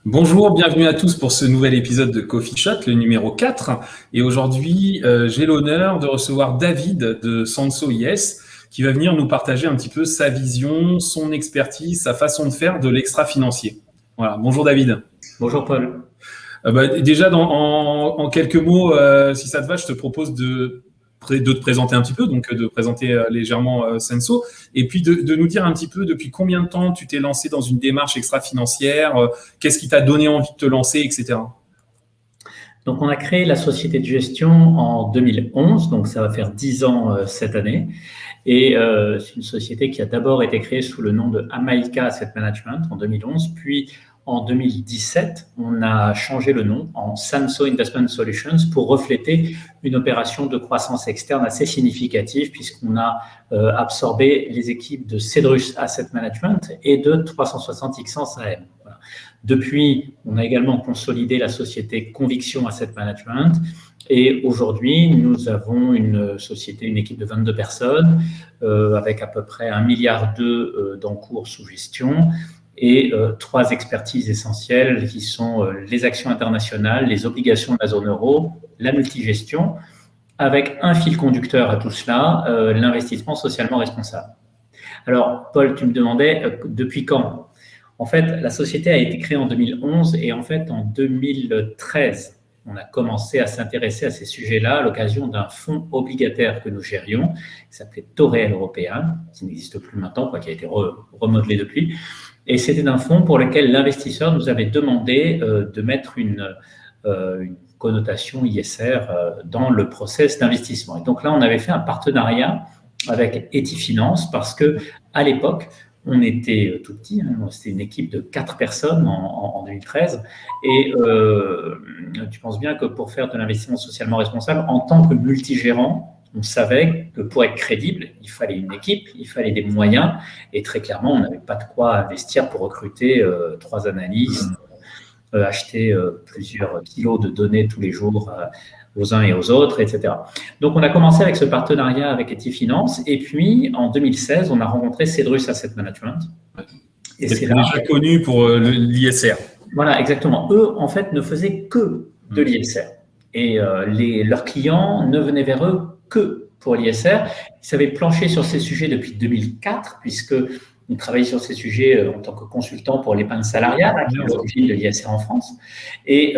Bonjour, bienvenue à tous pour ce nouvel épisode de Coffee Shot, le numéro 4. Et aujourd'hui, j'ai l'honneur de recevoir David de Sanso IS qui va venir nous partager un petit peu sa vision, son expertise, sa façon de faire de l'extra-financier. Voilà. Bonjour David. Bonjour Paul. Déjà, en quelques mots, si ça te va, je te propose de te présenter un petit peu, donc de présenter légèrement Sanso, et puis de nous dire un petit peu depuis combien de temps tu t'es lancé dans une démarche extra-financière, qu'est-ce qui t'a donné envie de te lancer, etc. Donc, on a créé la société de gestion en 2011, donc ça va faire 10 ans cette année. Et c'est une société qui a d'abord été créée sous le nom de Amaika Asset Management en 2011, puis en 2017, on a changé le nom en Sanso Investment Solutions pour refléter une opération de croissance externe assez significative puisqu'on a absorbé les équipes de Cedrus Asset Management et de 360 AM. Voilà. Depuis, on a également consolidé la société Conviction Asset Management et aujourd'hui, nous avons une société, une équipe de 22 personnes avec à peu près 1,2 milliard d'encours sous gestion et 3 expertises essentielles qui sont les actions internationales, les obligations de la zone euro, la multigestion, avec un fil conducteur à tout cela, l'investissement socialement responsable. Alors, Paul, tu me demandais depuis quand ? En fait, la société a été créée en 2011 et en fait, en 2013, on a commencé à s'intéresser à ces sujets-là à l'occasion d'un fonds obligataire que nous gérions, qui s'appelait Toréal Européen, qui n'existe plus maintenant, qui a été remodelé depuis. Et c'était un fonds pour lequel l'investisseur nous avait demandé de mettre une connotation ISR dans le process d'investissement. Et donc là, on avait fait un partenariat avec Etifinance parce que à l'époque, on était tout petit, c'était une équipe de 4 personnes en 2013. Et tu penses bien que pour faire de l'investissement socialement responsable, en tant que multigérant, on savait que pour être crédible, il fallait une équipe, il fallait des moyens. Et très clairement, on n'avait pas de quoi investir pour recruter 3 analystes, acheter plusieurs kilos de données tous les jours aux uns et aux autres, etc. Donc, on a commencé avec ce partenariat avec Etifinance. Et puis, en 2016, on a rencontré Cedrus Asset Management. Et c'est déjà connu pour l'ISR. Voilà, exactement. Eux, en fait, ne faisaient que de l'ISR. Et leurs clients ne venaient vers eux que pour l'ISR. Ils avaient planché sur ces sujets depuis 2004, puisqu'ils travaillaient sur ces sujets en tant que consultants pour l'épargne salariale, qui est l'origine de l'ISR en France. Et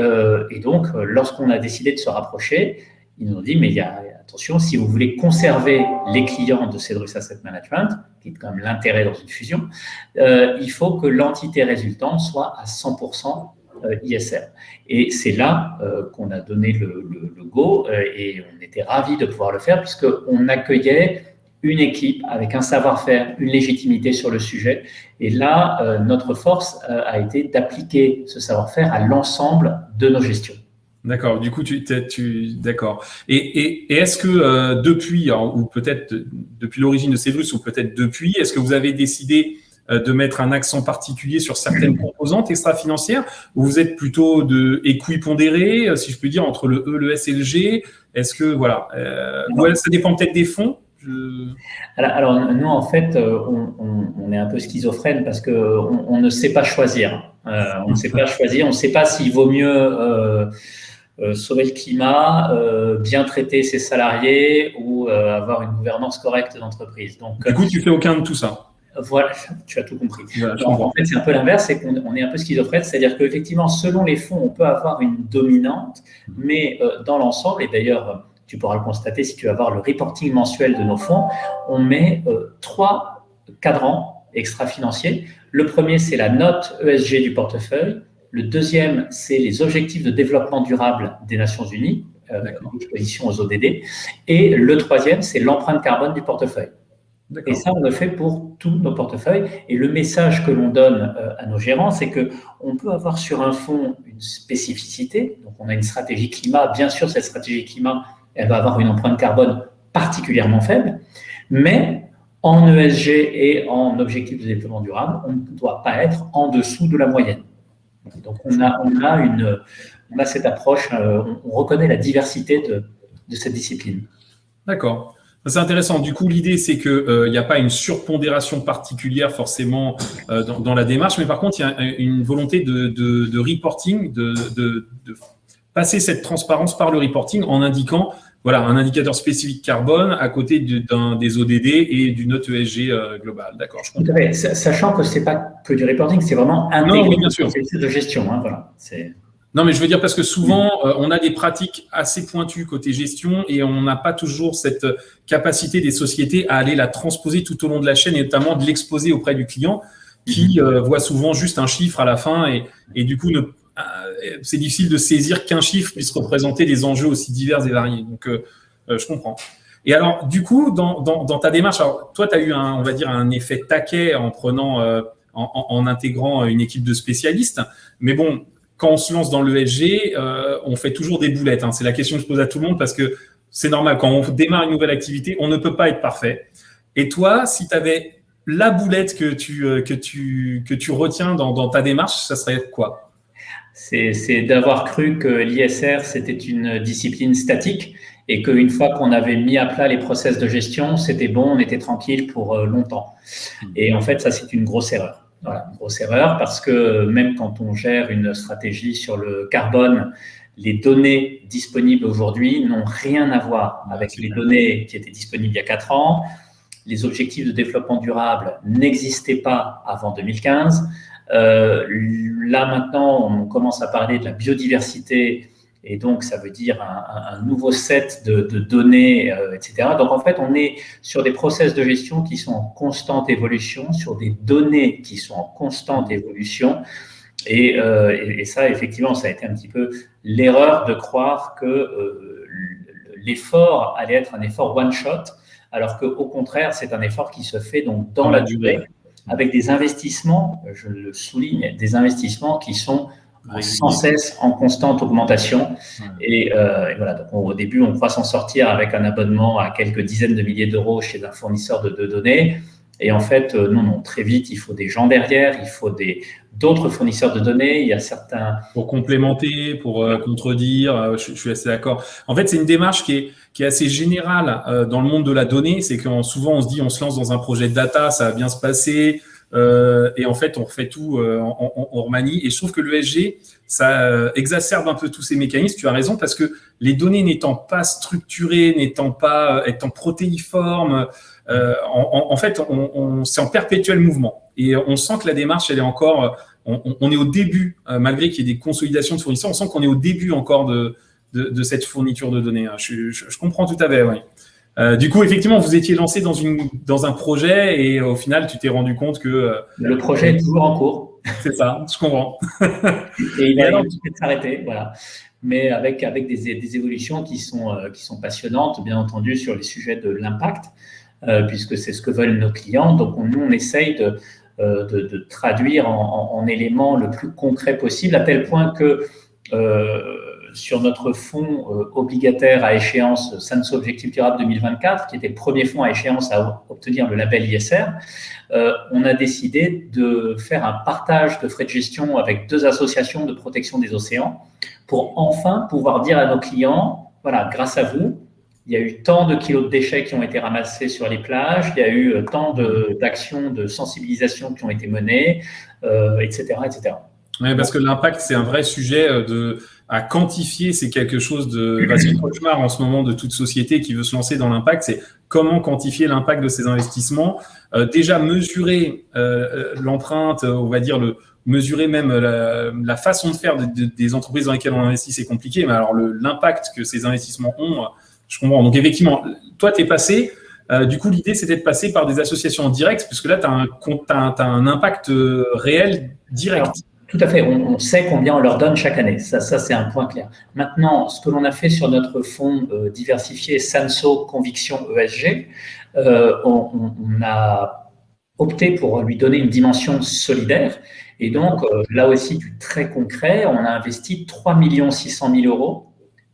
donc, lorsqu'on a décidé de se rapprocher, ils nous ont dit, mais attention, si vous voulez conserver les clients de Cedrus Asset Management, qui est quand même l'intérêt dans une fusion, il faut que l'entité résultante soit à 100% ISR. Et c'est là qu'on a donné le go et on était ravis de pouvoir le faire puisqu'on accueillait une équipe avec un savoir-faire, une légitimité sur le sujet. Et là, notre force a été d'appliquer ce savoir-faire à l'ensemble de nos gestions. D'accord. Du coup, d'accord. Et est-ce que depuis, ou peut-être depuis l'origine de Cedrus, ou peut-être depuis, est-ce que vous avez décidé de mettre un accent particulier sur certaines composantes extra-financières, ou vous êtes plutôt équipondéré, si je peux dire, entre le E, le S et le G? Est-ce que, voilà, ça dépend peut-être des fonds? Alors, nous, en fait, on est un peu schizophrène parce qu'on ne sait pas choisir. On ne sait pas choisir, on ne sait pas s'il vaut mieux sauver le climat, bien traiter ses salariés ou avoir une gouvernance correcte d'entreprise. Donc, du coup, tu fais aucun de tout ça? Voilà, tu as tout compris. Voilà, donc, en fait, c'est un peu l'inverse, c'est qu'on est un peu schizophrène, c'est-à-dire qu'effectivement, selon les fonds, on peut avoir une dominante, mais dans l'ensemble, et d'ailleurs, tu pourras le constater si tu vas voir le reporting mensuel de nos fonds, on met 3 cadrans extra-financiers. Le premier, c'est la note ESG du portefeuille. Le deuxième, c'est les objectifs de développement durable des Nations Unies, l'exposition aux ODD. Et le troisième, c'est l'empreinte carbone du portefeuille. Et ça, on le fait pour tous nos portefeuilles. Et le message que l'on donne à nos gérants, c'est qu'on peut avoir sur un fonds une spécificité. Donc, on a une stratégie climat. Bien sûr, cette stratégie climat, elle va avoir une empreinte carbone particulièrement faible. Mais en ESG et en objectif de développement durable, on ne doit pas être en dessous de la moyenne. Donc, on a cette approche, on reconnaît la diversité de cette discipline. D'accord. C'est intéressant. Du coup, l'idée, c'est que il n'y a pas une surpondération particulière forcément dans la démarche, mais par contre, il y a une volonté de reporting, de passer cette transparence par le reporting en indiquant voilà, un indicateur spécifique carbone à côté des ODD et d'une note ESG globale. D'accord, je Tout comprends. à fait. Sachant que c'est pas que du reporting, c'est vraiment Non, intégré oui, bien au sûr. processus de gestion. Hein, voilà. Non, mais je veux dire parce que souvent, on a des pratiques assez pointues côté gestion et on n'a pas toujours cette capacité des sociétés à aller la transposer tout au long de la chaîne et notamment de l'exposer auprès du client qui voit souvent juste un chiffre à la fin et du coup, c'est difficile de saisir qu'un chiffre puisse représenter des enjeux aussi divers et variés. Donc, je comprends. Et alors, du coup, dans ta démarche, alors, toi, tu as eu on va dire, un effet taquet en prenant, en intégrant une équipe de spécialistes. Mais bon, quand on se lance dans l'ESG, on fait toujours des boulettes. Hein. C'est la question que je pose à tout le monde parce que c'est normal. Quand on démarre une nouvelle activité, on ne peut pas être parfait. Et toi, si tu avais la boulette que tu retiens dans ta démarche, ça serait quoi? C'est d'avoir cru que l'ISR, c'était une discipline statique et qu'une fois qu'on avait mis à plat les process de gestion, c'était bon, on était tranquille pour longtemps. Et en fait, ça, c'est une grosse erreur. Voilà, une grosse erreur parce que même quand on gère une stratégie sur le carbone, les données disponibles aujourd'hui n'ont rien à voir avec les données qui étaient disponibles il y a 4 ans. Les objectifs de développement durable n'existaient pas avant 2015. Là, maintenant, on commence à parler de la biodiversité et donc ça veut dire un nouveau set de données, etc. Donc en fait, on est sur des process de gestion qui sont en constante évolution, sur des données qui sont en constante évolution. Et ça, effectivement, ça a été un petit peu l'erreur de croire que l'effort allait être un effort one-shot, alors qu'au contraire, c'est un effort qui se fait donc dans la durée, avec des investissements, je le souligne, des investissements qui sont sans cesse en constante augmentation. Et voilà, donc au début, on croit s'en sortir avec un abonnement à quelques dizaines de milliers d'euros chez un fournisseur de données. Et en fait, non, très vite, il faut des gens derrière, il faut d'autres fournisseurs de données. Il y a certains… Pour complémenter, pour contredire, je suis assez d'accord. En fait, c'est une démarche qui est assez générale dans le monde de la donnée. C'est que souvent, on se dit, on se lance dans un projet de data, ça va bien se passer. Et en fait, on refait tout, on remanie. Et je trouve que l'ESG, ça exacerbe un peu tous ces mécanismes. Tu as raison, parce que les données n'étant pas structurées, étant protéiformes, en fait, c'est en perpétuel mouvement. Et on sent que la démarche, elle est encore… On est au début, malgré qu'il y ait des consolidations de fournisseurs, on sent qu'on est au début encore de cette fourniture de données. Je comprends tout à fait, oui. Du coup, effectivement, vous étiez lancé dans un projet et au final, tu t'es rendu compte que… le projet est toujours en cours. C'est ça, je comprends. Et il va peut-être s'arrêter, voilà. Mais avec des évolutions qui sont passionnantes, bien entendu, sur les sujets de l'impact, puisque c'est ce que veulent nos clients. Donc, nous, on essaye de traduire en éléments le plus concret possible, à tel point que sur notre fonds obligataire à échéance SANSO Objectif Durable 2024, qui était le premier fonds à échéance à obtenir le label ISR, on a décidé de faire un partage de frais de gestion avec 2 associations de protection des océans pour enfin pouvoir dire à nos clients, voilà, grâce à vous, il y a eu tant de kilos de déchets qui ont été ramassés sur les plages, il y a eu tant d'actions de sensibilisation qui ont été menées, etc., etc. Oui, parce que l'impact, c'est un vrai sujet à quantifier. C'est quelque chose c'est le cauchemar en ce moment de toute société qui veut se lancer dans l'impact. C'est comment quantifier l'impact de ces investissements. Déjà, mesurer l'empreinte, on va dire, mesurer même la façon de faire des entreprises dans lesquelles on investit, c'est compliqué. Mais alors, l'impact que ces investissements ont, je comprends. Donc, effectivement, toi, tu es passé. Du coup, l'idée, c'était de passer par des associations en direct, puisque là, tu as un impact réel direct. Alors, tout à fait. On sait combien on leur donne chaque année. Ça c'est un point clair. Maintenant, ce que l'on a fait sur notre fonds diversifié SANSO Conviction ESG, on a opté pour lui donner une dimension solidaire. Et donc, là aussi, du très concret, on a investi 3 600 000 euros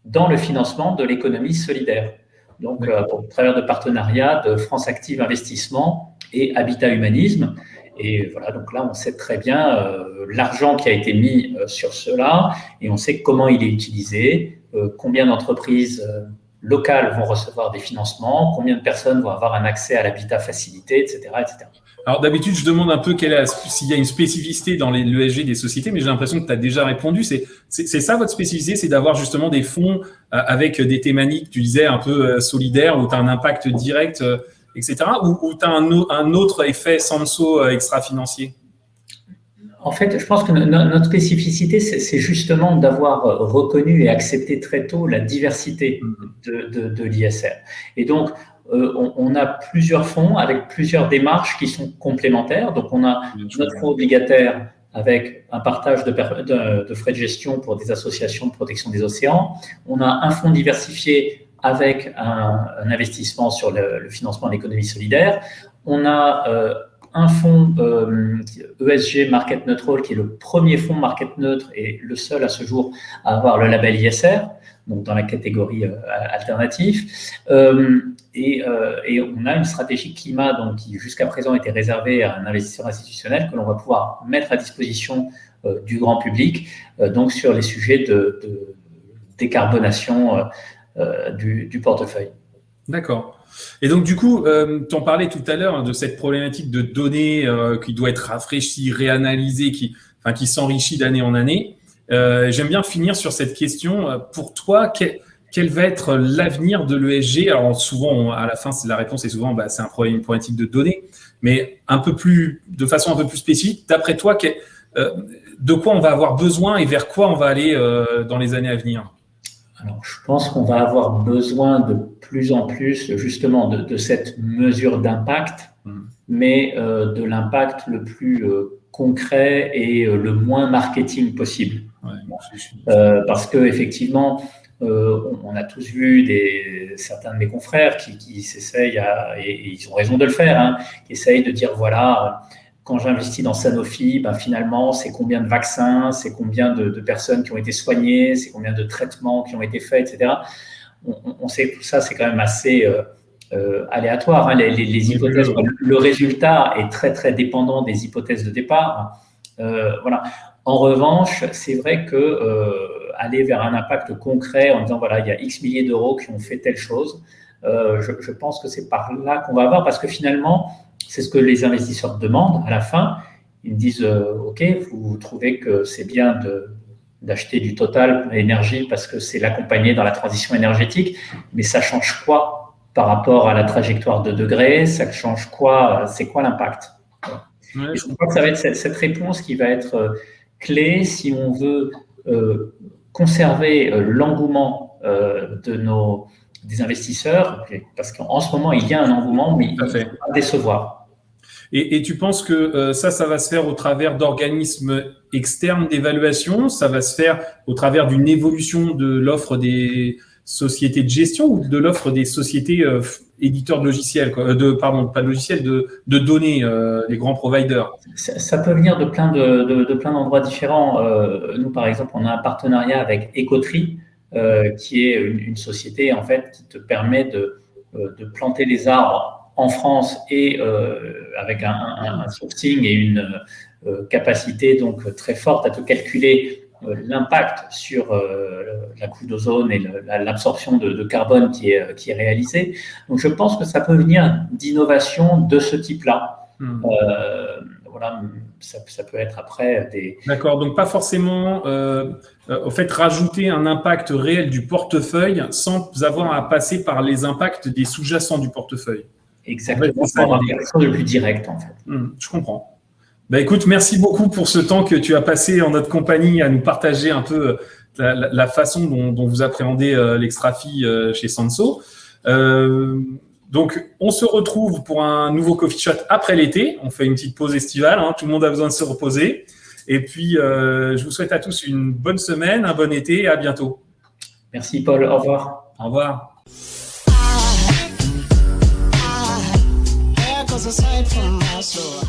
dans le financement de l'économie solidaire. Donc, au travers de partenariats de France Active Investissement et Habitat Humanisme. Et voilà, donc là, on sait très bien l'argent qui a été mis sur cela et on sait comment il est utilisé, combien d'entreprises locales vont recevoir des financements, combien de personnes vont avoir un accès à l'habitat facilité, etc., etc. Alors d'habitude, je demande un peu s'il y a une spécificité dans l'ESG des sociétés, mais j'ai l'impression que tu as déjà répondu. C'est ça votre spécificité, c'est d'avoir justement des fonds avec des thématiques, tu disais, un peu solidaires, où tu as un impact direct, etc., ou tu as un autre effet Sanso extra-financier? En fait, je pense que notre spécificité, c'est justement d'avoir reconnu et accepté très tôt la diversité de l'ISR. Et donc, on a plusieurs fonds avec plusieurs démarches qui sont complémentaires. Donc, on a notre fonds obligataire avec un partage de frais de gestion pour des associations de protection des océans. On a un fonds diversifié avec un investissement sur le financement de l'économie solidaire. On a un fonds ESG Market Neutral, qui est le premier fonds market neutre et le seul à ce jour à avoir le label ISR, donc dans la catégorie alternative. Et on a une stratégie climat donc, qui jusqu'à présent était réservée à un investisseur institutionnel que l'on va pouvoir mettre à disposition du grand public donc sur les sujets de décarbonation du portefeuille. D'accord. Et donc, du coup, tu en parlais tout à l'heure de cette problématique de données qui doit être rafraîchie, réanalysée, qui s'enrichit d'année en année. J'aime bien finir sur cette question. Pour toi, quel va être l'avenir de l'ESG? Alors, souvent, à la fin, la réponse est souvent c'est une problématique de données, mais de façon un peu plus spécifique. D'après toi, de quoi on va avoir besoin et vers quoi on va aller dans les années à venir? Alors, je pense qu'on va avoir besoin de plus en plus, justement, de cette mesure d'impact, mais de l'impact le plus concret et le moins marketing possible. Ouais, parce que effectivement, on a tous vu certains de mes confrères qui s'essayent, et ils ont raison de le faire, qui essayent de dire voilà. Quand j'investis dans Sanofi, finalement, c'est combien de vaccins, c'est combien de personnes qui ont été soignées, c'est combien de traitements qui ont été faits, etc. On sait que tout ça, c'est quand même assez aléatoire. Les hypothèses, le résultat est très, très dépendant des hypothèses de départ. Voilà. En revanche, c'est vrai que aller vers un impact concret en disant, voilà, il y a X milliers d'euros qui ont fait telle chose, je pense que c'est par là qu'on va avoir, parce que finalement, c'est ce que les investisseurs demandent à la fin. Ils me disent OK, vous trouvez que c'est bien d'acheter du Total Énergie parce que c'est l'accompagner dans la transition énergétique, mais ça change quoi par rapport à la trajectoire de degrés? Ça change quoi? C'est quoi l'impact? Ouais, je crois que ça va être cette réponse qui va être clé si on veut conserver l'engouement des investisseurs, parce qu'en ce moment, il y a un engouement, mais il va décevoir. Et tu penses que ça va se faire au travers d'organismes externes d'évaluation? Ça va se faire au travers d'une évolution de l'offre des sociétés de gestion ou de l'offre des sociétés éditeurs de logiciels, pas de logiciels, de données, les grands providers? Ça peut venir de plein d'endroits différents. Nous, par exemple, on a un partenariat avec Écoterie, qui est une société en fait qui te permet de planter les arbres en France et avec un sourcing et une capacité donc très forte à te calculer l'impact sur la couche d'ozone et l'absorption de carbone qui est réalisée. Donc je pense que ça peut venir d'innovations de ce type-là. Voilà, ça peut être après des… D'accord, donc pas forcément au fait rajouter un impact réel du portefeuille sans avoir à passer par les impacts des sous-jacents du portefeuille. Exactement, c'est quelque chose de plus direct en fait. Je comprends. Écoute, merci beaucoup pour ce temps que tu as passé en notre compagnie à nous partager un peu la façon dont vous appréhendez l'extra-fee chez Sanso. Donc, on se retrouve pour un nouveau Coffee Chat après l'été. On fait une petite pause estivale. Tout le monde a besoin de se reposer. Et puis, je vous souhaite à tous une bonne semaine, un bon été et à bientôt. Merci Paul. Au revoir. Au revoir. Aside from my soul.